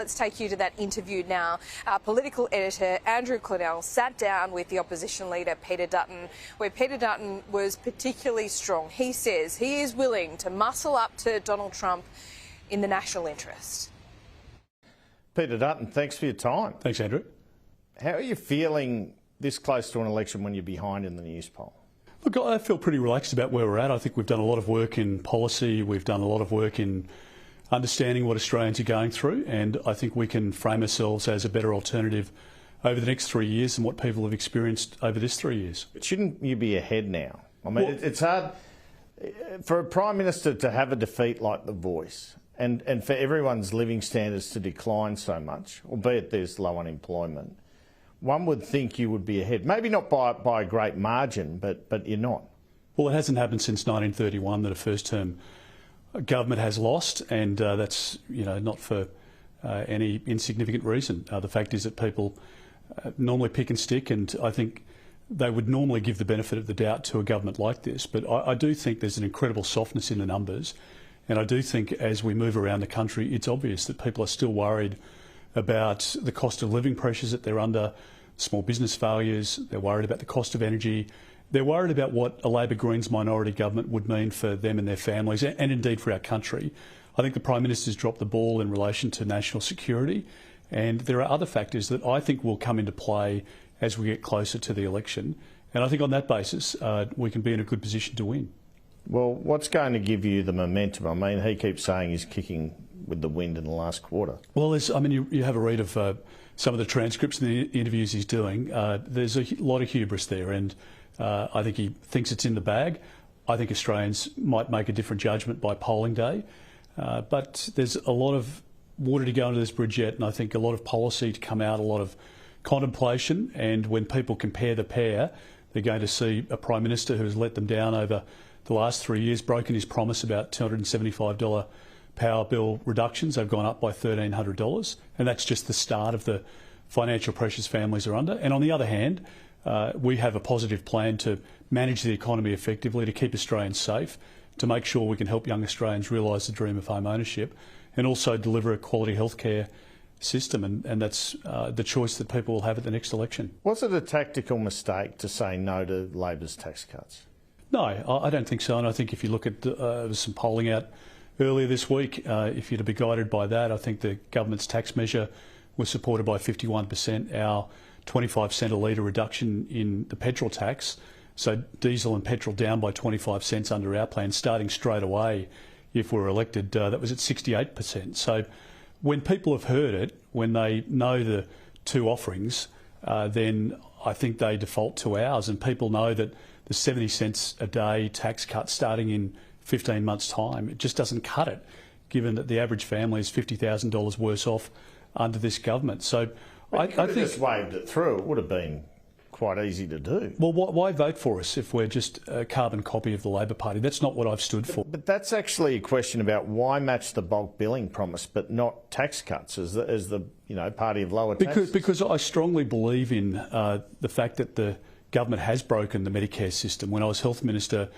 Let's take you to that interview now. Our political editor, Andrew Clennell, sat down with the opposition leader, Peter Dutton, where Peter Dutton was particularly strong. He says he is willing to muscle up to Donald Trump in the national interest. Peter Dutton, thanks for your time. Thanks, Andrew. How are you feeling this close to an election when you're behind in the news poll? Look, I feel pretty relaxed about where we're at. I think we've done a lot of work in policy. We've done a lot of work in understanding what Australians are going through, and I think we can frame ourselves as a better alternative over the next 3 years than what people have experienced over this 3 years. But shouldn't you be ahead now? I mean, it's hard for a Prime Minister to have a defeat like The Voice and for everyone's living standards to decline so much, albeit there's low unemployment. One would think you would be ahead. Maybe not by a great margin, but you're not. Well, it hasn't happened since 1931 that a first-term government has lost, and that's not for any insignificant reason. The fact is that people normally pick and stick, and I think they would normally give the benefit of the doubt to a government like this. But I do think there's an incredible softness in the numbers, and I do think as we move around the country, it's obvious that people are still worried about the cost of living pressures that they're under, small business failures, they're worried about the cost of energy. They're worried about what a Labor Greens minority government would mean for them and their families, and indeed for our country. I think the Prime Minister's dropped the ball in relation to national security, and there are other factors that I think will come into play as we get closer to the election. And I think on that basis, we can be in a good position to win. Well, what's going to give you the momentum? I mean, he keeps saying he's kicking with the wind in the last quarter. Well, you have a read of some of the transcripts and the interviews he's doing. There's a lot of hubris there, and I think he thinks it's in the bag. I think Australians might make a different judgment by polling day. But there's a lot of water to go under this bridge yet, and I think a lot of policy to come out, a lot of contemplation. And when people compare the pair, they're going to see a Prime Minister who has let them down over the last 3 years, broken his promise about $275 power bill reductions. They've gone up by $1,300, and that's just the start of the financial pressures families are under. And on the other hand, we have a positive plan to manage the economy effectively, to keep Australians safe, to make sure we can help young Australians realise the dream of home ownership, and also deliver a quality healthcare system. And that's the choice that people will have at the next election. Was it a tactical mistake to say no to Labor's tax cuts? No, I don't think so. And I think if you look at there was some polling out earlier this week, if you're to be guided by that, I think the government's tax measure was supported by 51%. Our 25 cent a litre reduction in the petrol tax, so diesel and petrol down by 25 cents under our plan, starting straight away if we're elected, that was at 68%. So when people have heard it, when they know the two offerings, then I think they default to ours, and people know that the 70 cents a day tax cut starting in 15 months' time, it just doesn't cut it, given that the average family is $50,000 worse off under this government. So I think just waved it through. It would have been quite easy to do. Well, why vote for us if we're just a carbon copy of the Labor Party? That's not what I've stood for. But that's actually a question about why match the bulk billing promise, but not tax cuts as the party of lower taxes. Because I strongly believe in the fact that the government has broken the Medicare system. When I was Health Minister,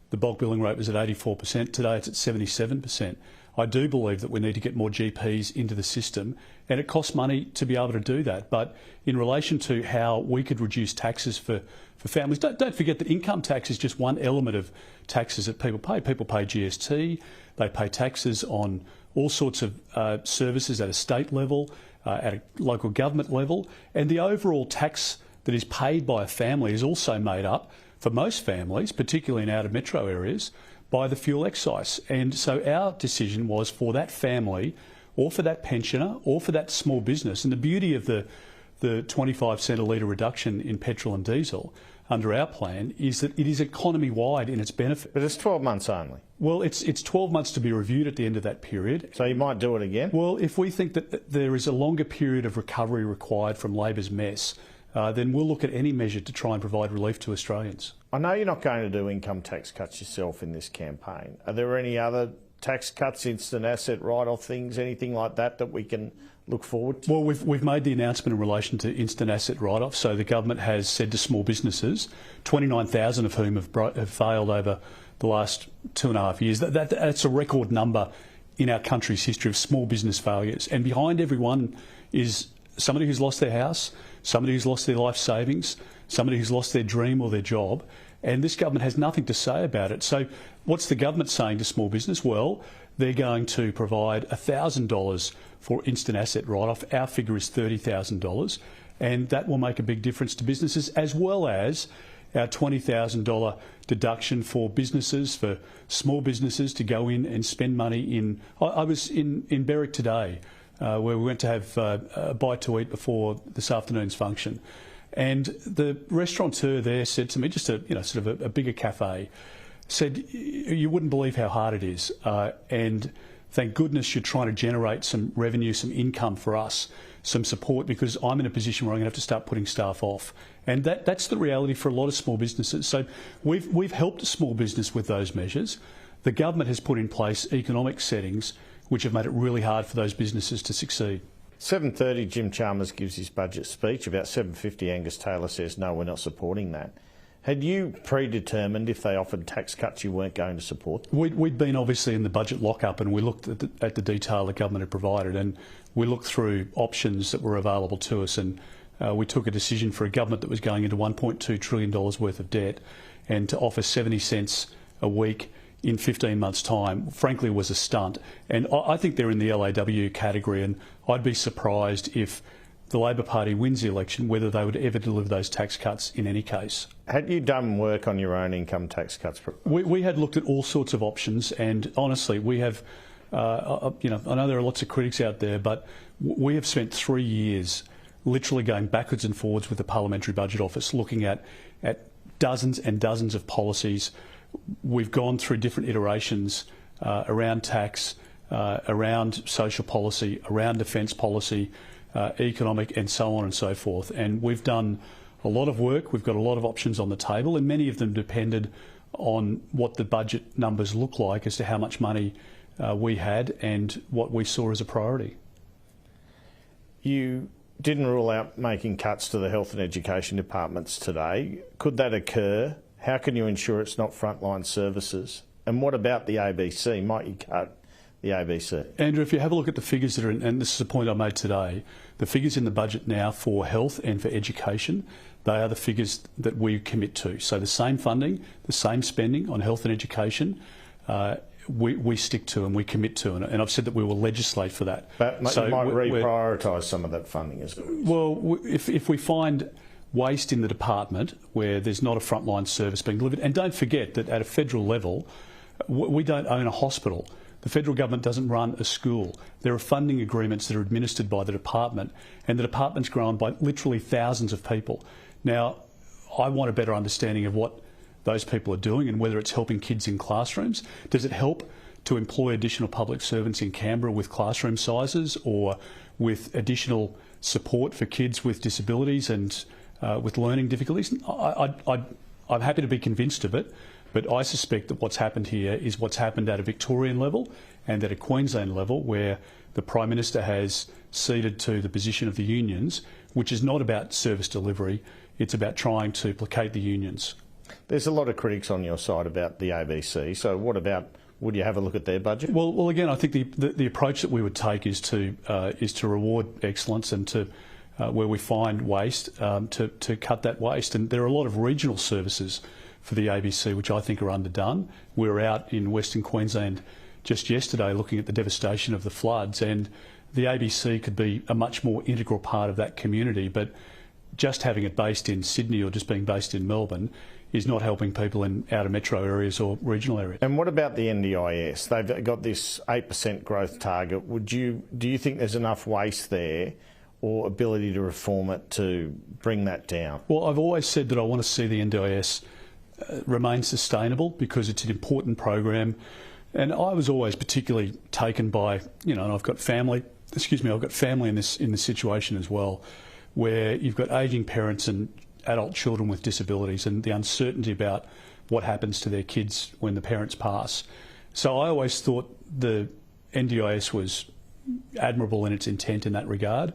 the bulk billing rate was at 84%. Today it's at 77%. I do believe that we need to get more GPs into the system, and it costs money to be able to do that. But in relation to how we could reduce taxes for families, don't forget that income tax is just one element of taxes that people pay. People pay GST, they pay taxes on all sorts of services at a state level, at a local government level, and the overall tax that is paid by a family is also made up, for most families, particularly in outer metro areas, by the fuel excise. And so our decision was for that family, or for that pensioner, or for that small business. And the beauty of the 25 cent a litre reduction in petrol and diesel under our plan is that it is economy-wide in its benefit. But it's 12 months only. Well, it's 12 months to be reviewed at the end of that period. So you might do it again? Well, if we think that there is a longer period of recovery required from Labor's mess, then we'll look at any measure to try and provide relief to Australians. I know you're not going to do income tax cuts yourself in this campaign. Are there any other tax cuts, instant asset write-off things, anything like that we can look forward to? Well, we've made the announcement in relation to instant asset write-off. So the government has said to small businesses, 29,000 of whom have failed over the last 2.5 years. That's a record number in our country's history of small business failures. And behind everyone is somebody who's lost their house, somebody who's lost their life savings, somebody who's lost their dream or their job. And this government has nothing to say about it. So what's the government saying to small business? Well, they're going to provide $1,000 for instant asset write-off. Our figure is $30,000. And that will make a big difference to businesses, as well as our $20,000 deduction for businesses, for small businesses to go in and spend money in. I was in Berwick today, where we went to have a bite to eat before this afternoon's function. And the restaurateur there said to me, just a sort of a bigger cafe, said, you wouldn't believe how hard it is. And thank goodness you're trying to generate some revenue, some income for us, some support, because I'm in a position where I'm going to have to start putting staff off. And that's the reality for a lot of small businesses. So we've helped a small business with those measures. The government has put in place economic settings which have made it really hard for those businesses to succeed. 7:30, Jim Chalmers gives his budget speech. About 7:50, Angus Taylor says, no, we're not supporting that. Had you predetermined if they offered tax cuts you weren't going to support them? We'd been obviously in the budget lock-up, and we looked at the detail the government had provided, and we looked through options that were available to us, and we took a decision for a government that was going into $1.2 trillion worth of debt, and to offer 70 cents a week in 15 months' time, frankly, was a stunt. And I think they're in the LAW category, and I'd be surprised if the Labor Party wins the election, whether they would ever deliver those tax cuts in any case. Had you done work on your own income tax cuts? We had looked at all sorts of options, and honestly, we have, I know there are lots of critics out there, but we have spent 3 years literally going backwards and forwards with the Parliamentary Budget Office, looking at dozens and dozens of policies. We've gone through different iterations around tax, around social policy, around defence policy, economic, and so on and so forth. And we've done a lot of work. We've got a lot of options on the table, and many of them depended on what the budget numbers look like as to how much money we had and what we saw as a priority. You didn't rule out making cuts to the health and education departments today. Could that occur? How can you ensure it's not frontline services? And what about the ABC? Might you cut the ABC? Andrew, if you have a look at the figures that are in, and this is a point I made today, the figures in the budget now for health and for education, they are the figures that we commit to. So the same funding, the same spending on health and education, we stick to and we commit to. And I've said that we will legislate for that. But so you might reprioritise some of that funding as well. Well, if we find waste in the department where there's not a frontline service being delivered, and don't forget that at a federal level, we don't own a hospital. The federal government doesn't run a school. There are funding agreements that are administered by the department, and the department's grown by literally thousands of people. Now, I want a better understanding of what those people are doing and whether it's helping kids in classrooms. Does it help to employ additional public servants in Canberra with classroom sizes, or with additional support for kids with disabilities and with learning difficulties? I'm happy to be convinced of it, but I suspect that what's happened here is what's happened at a Victorian level and at a Queensland level, where the Prime Minister has ceded to the position of the unions, which is not about service delivery, it's about trying to placate the unions. There's a lot of critics on your side about the ABC, so what about, would you have a look at their budget? Well, again, I think the approach that we would take is to reward excellence, and to where we find waste, to cut that waste. And there are a lot of regional services for the ABC which I think are underdone. We were out in Western Queensland just yesterday looking at the devastation of the floods, and the ABC could be a much more integral part of that community, but just having it based in Sydney or just being based in Melbourne is not helping people in outer metro areas or regional areas. And what about the NDIS? They've got this 8% growth target. Do you think there's enough waste there or ability to reform it to bring that down? Well, I've always said that I want to see the NDIS remain sustainable, because it's an important program. And I was always particularly taken by, and I've got family in this situation as well, where you've got ageing parents and adult children with disabilities, and the uncertainty about what happens to their kids when the parents pass. So I always thought the NDIS was admirable in its intent in that regard.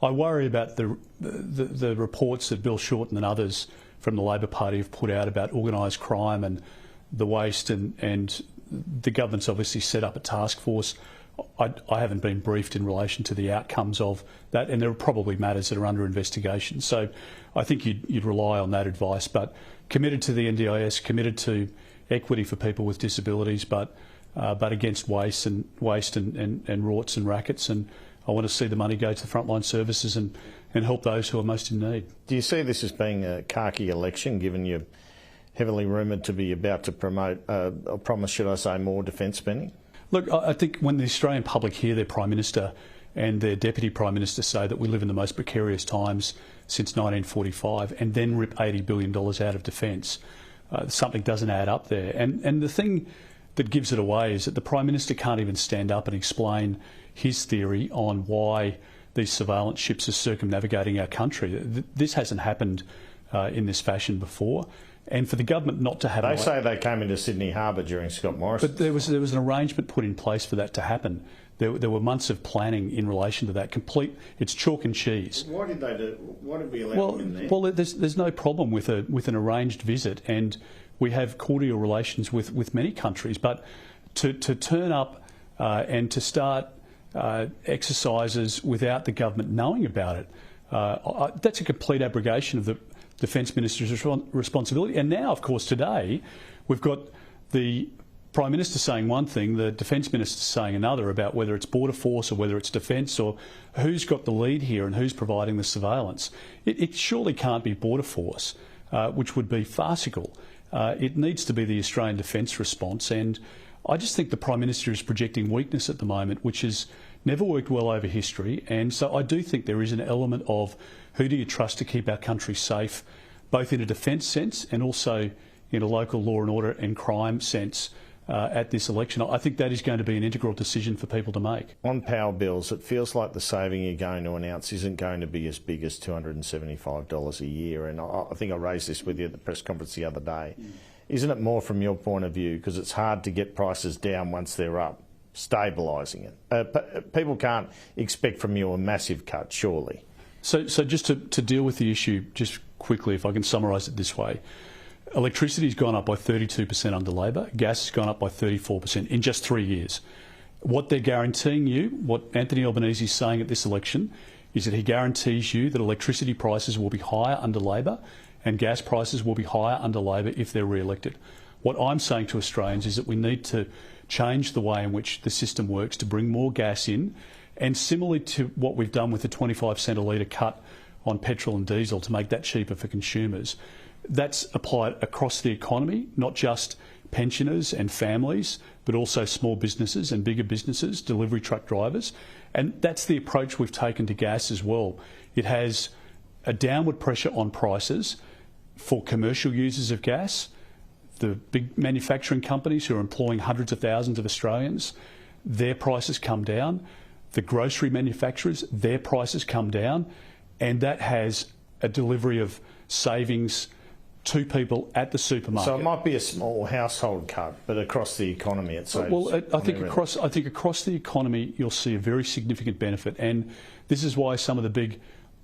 I worry about the reports that Bill Shorten and others from the Labor Party have put out about organised crime and the waste, and the government's obviously set up a task force I haven't been briefed in relation to the outcomes of that, and there are probably matters that are under investigation. So I think you'd rely on that advice, but committed to the NDIS, committed to equity for people with disabilities, but against waste and rorts and rackets. And I want to see the money go to frontline services and help those who are most in need. Do you see this as being a khaki election, given you're heavily rumoured to be about to promote, or promise, should I say, more defence spending? Look, I think when the Australian public hear their Prime Minister and their Deputy Prime Minister say that we live in the most precarious times since 1945 and then rip $80 billion out of defence, something doesn't add up there. And the thing that gives it away is that the Prime Minister can't even stand up and explain his theory on why these surveillance ships are circumnavigating our country. This hasn't happened in this fashion before. And for the government not to have... They say they came into Sydney Harbour during Scott Morrison. But there was an arrangement put in place for that to happen. There were months of planning in relation to that. It's chalk and cheese. Why did they do? Why did we allow them in there? Well, there's no problem with an arranged visit, and we have cordial relations with many countries. But to turn up and to start exercises without the government knowing about it, that's a complete abrogation of the Defence Minister's responsibility. And now, of course, today, we've got the Prime Minister saying one thing, the Defence Minister saying another about whether it's Border Force or whether it's Defence or who's got the lead here and who's providing the surveillance. It surely can't be Border Force, which would be farcical. It needs to be the Australian Defence response, and I just think the Prime Minister is projecting weakness at the moment, which has never worked well over history. And so I do think there is an element of who do you trust to keep our country safe, both in a defence sense and also in a local law and order and crime sense at this election. I think that is going to be an integral decision for people to make. On power bills, it feels like the saving you're going to announce isn't going to be as big as $275 a year. And I think I raised this with you at the press conference the other day. Isn't it more from your point of view, because it's hard to get prices down once they're up, stabilising it? People can't expect from you a massive cut, surely. So just to deal with the issue just quickly, if I can summarise it this way. Electricity's gone up by 32% under Labor. Gas has gone up by 34% in just 3 years. What they're guaranteeing you, what Anthony Albanese is saying at this election, is that he guarantees you that electricity prices will be higher under Labor and gas prices will be higher under Labor if they're re-elected. What I'm saying to Australians is that we need to change the way in which the system works to bring more gas in, and similarly to what we've done with the 25 cent a litre cut on petrol and diesel to make that cheaper for consumers. That's applied across the economy, not just pensioners and families, but also small businesses and bigger businesses, delivery truck drivers. And that's the approach we've taken to gas as well. It has a downward pressure on prices for commercial users of gas, the big manufacturing companies who are employing hundreds of thousands of Australians, their prices come down. The grocery manufacturers, their prices come down, and that has a delivery of savings to people at the supermarket. So it might be a small household cut, but across the economy it saves. Well, I think across the economy you'll see a very significant benefit, and this is why some of the big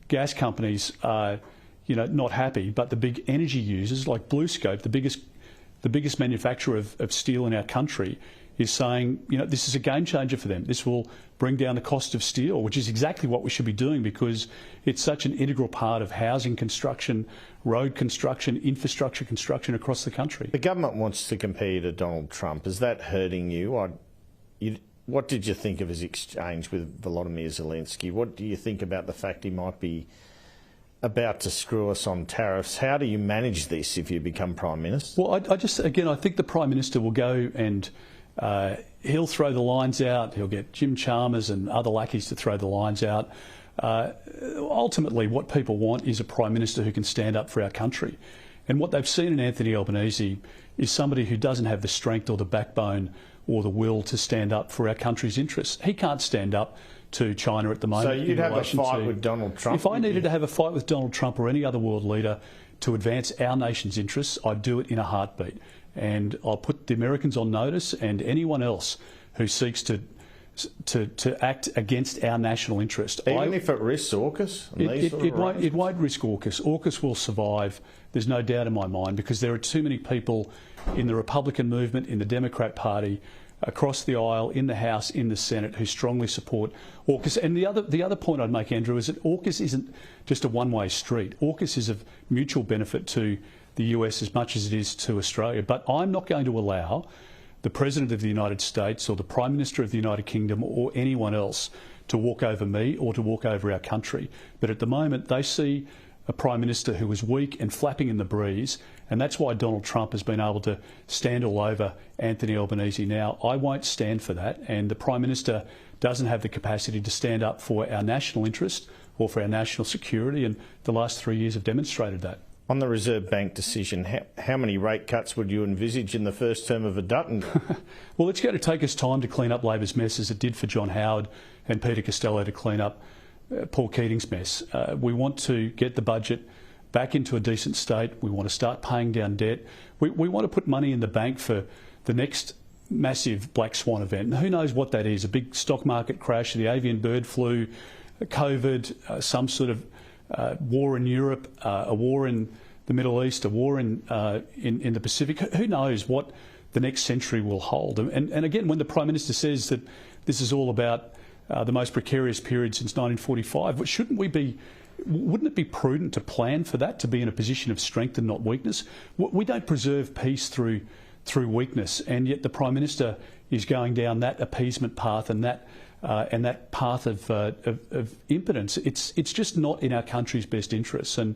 gas companies are, not happy. But the big energy users like BlueScope, the biggest manufacturer of steel in our country, is saying, this is a game changer for them. This will bring down the cost of steel, which is exactly what we should be doing because it's such an integral part of housing construction, road construction, infrastructure construction across the country. The government wants to compare you to Donald Trump. Is that hurting you? What did you think of his exchange with Volodymyr Zelensky? What do you think about the fact he might be about to screw us on tariffs? How do you manage this if you become Prime Minister? Well, I think the Prime Minister will go and he'll throw the lines out. He'll get Jim Chalmers and other lackeys to throw the lines out. Ultimately, what people want is a Prime Minister who can stand up for our country. And what they've seen in Anthony Albanese is somebody who doesn't have the strength or the backbone or the will to stand up for our country's interests. He can't stand up to China at the moment. So you'd have a fight with Donald Trump? If I needed to have a fight with Donald Trump or any other world leader to advance our nation's interests, I'd do it in a heartbeat. And I'll put the Americans on notice and anyone else who seeks to act against our national interest. Even if it risks AUKUS? It won't risk AUKUS. AUKUS will survive, there's no doubt in my mind, because there are too many people in the Republican movement, in the Democrat Party, across the aisle, in the House, in the Senate, who strongly support AUKUS. And the other point I'd make, Andrew, is that AUKUS isn't just a one-way street. AUKUS is of mutual benefit to the US as much as it is to Australia. But I'm not going to allow the President of the United States or the Prime Minister of the United Kingdom or anyone else to walk over me or to walk over our country. But at the moment, they see a Prime Minister who is weak and flapping in the breeze, and that's why Donald Trump has been able to stand all over Anthony Albanese now. I won't stand for that, and the Prime Minister doesn't have the capacity to stand up for our national interest or for our national security, and the last 3 years have demonstrated that. On the Reserve Bank decision, how many rate cuts would you envisage in the first term of a Dutton? Well, it's going to take us time to clean up Labor's mess, as it did for John Howard and Peter Costello to clean up Paul Keating's mess. We want to get the budget back into a decent state. We want to start paying down debt. We want to put money in the bank for the next massive black swan event. And who knows what that is? A big stock market crash, the avian bird flu, COVID, some sort of war in Europe, a war in the Middle East, a war in the Pacific. Who knows what the next century will hold? And again, when the Prime Minister says that this is all about the most precarious period since 1945, wouldn't it be prudent to plan for that, to be in a position of strength and not weakness? We don't preserve peace through weakness, and yet the Prime Minister is going down that appeasement path and that path of impotence. It's just not in our country's best interests, and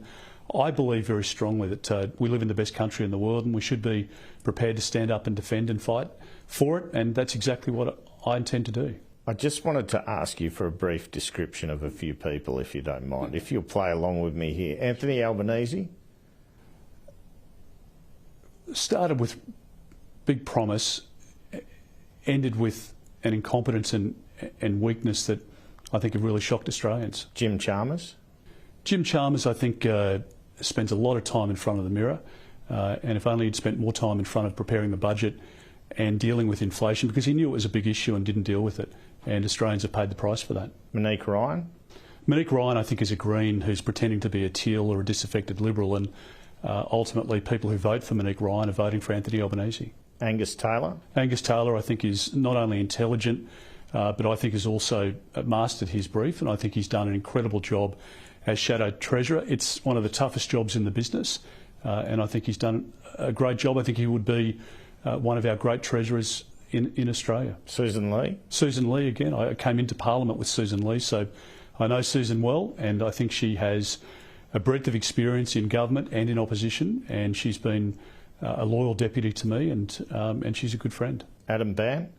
I believe very strongly that we live in the best country in the world, and we should be prepared to stand up and defend and fight for it, and that's exactly what I intend to do. I just wanted to ask you for a brief description of a few people, if you don't mind, if you'll play along with me here. Anthony Albanese? Started with big promise, ended with an incompetence and weakness that I think have really shocked Australians. Jim Chalmers? Jim Chalmers, I think, spends a lot of time in front of the mirror, and if only he'd spent more time in front of preparing the budget and dealing with inflation, because he knew it was a big issue and didn't deal with it, and Australians have paid the price for that. Monique Ryan? Monique Ryan, I think, is a Green who's pretending to be a Teal or a disaffected Liberal, and ultimately people who vote for Monique Ryan are voting for Anthony Albanese. Angus Taylor? Angus Taylor, I think, is not only intelligent, but I think has also mastered his brief, and I think he's done an incredible job as Shadow Treasurer. It's one of the toughest jobs in the business, and I think he's done a great job. I think he would be one of our great treasurers in Australia. Susan Lee? Susan Lee, again. I came into Parliament with Susan Lee, so I know Susan well, and I think she has a breadth of experience in government and in opposition, and she's been a loyal deputy to me, and she's a good friend. Adam Bandt?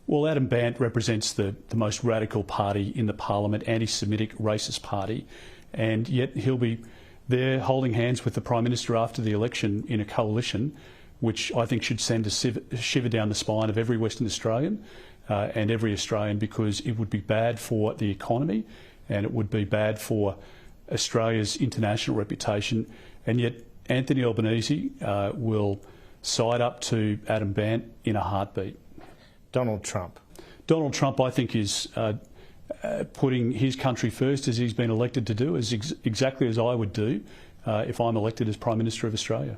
Well, Adam Bandt represents the most radical party in the Parliament, anti-Semitic racist party, and yet he'll be there holding hands with the Prime Minister after the election in a coalition, which I think should send a shiver down the spine of every Western Australian and every Australian, because it would be bad for the economy and it would be bad for Australia's international reputation. And yet Anthony Albanese will side up to Adam Bandt in a heartbeat. Donald Trump? Donald Trump, I think, is putting his country first, as he's been elected to do, exactly as I would do if I'm elected as Prime Minister of Australia.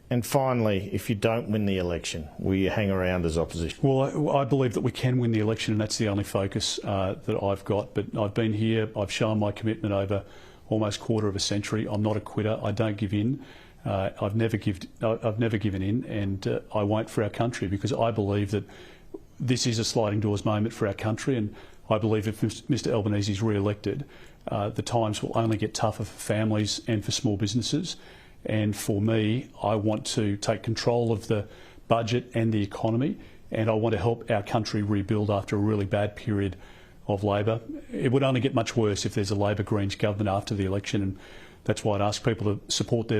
And finally, if you don't win the election, will you hang around as opposition? Well, I believe that we can win the election, and that's the only focus that I've got. But I've been here, I've shown my commitment over almost a quarter of a century. I'm not a quitter. I don't give in. I've never given in, and I won't for our country, because I believe that this is a sliding doors moment for our country, and I believe if Mr Albanese is re-elected, the times will only get tougher for families and for small businesses. And for me, I want to take control of the budget and the economy, and I want to help our country rebuild after a really bad period of Labor. It would only get much worse if there's a Labor-Greens government after the election, and that's why I'd ask people to support their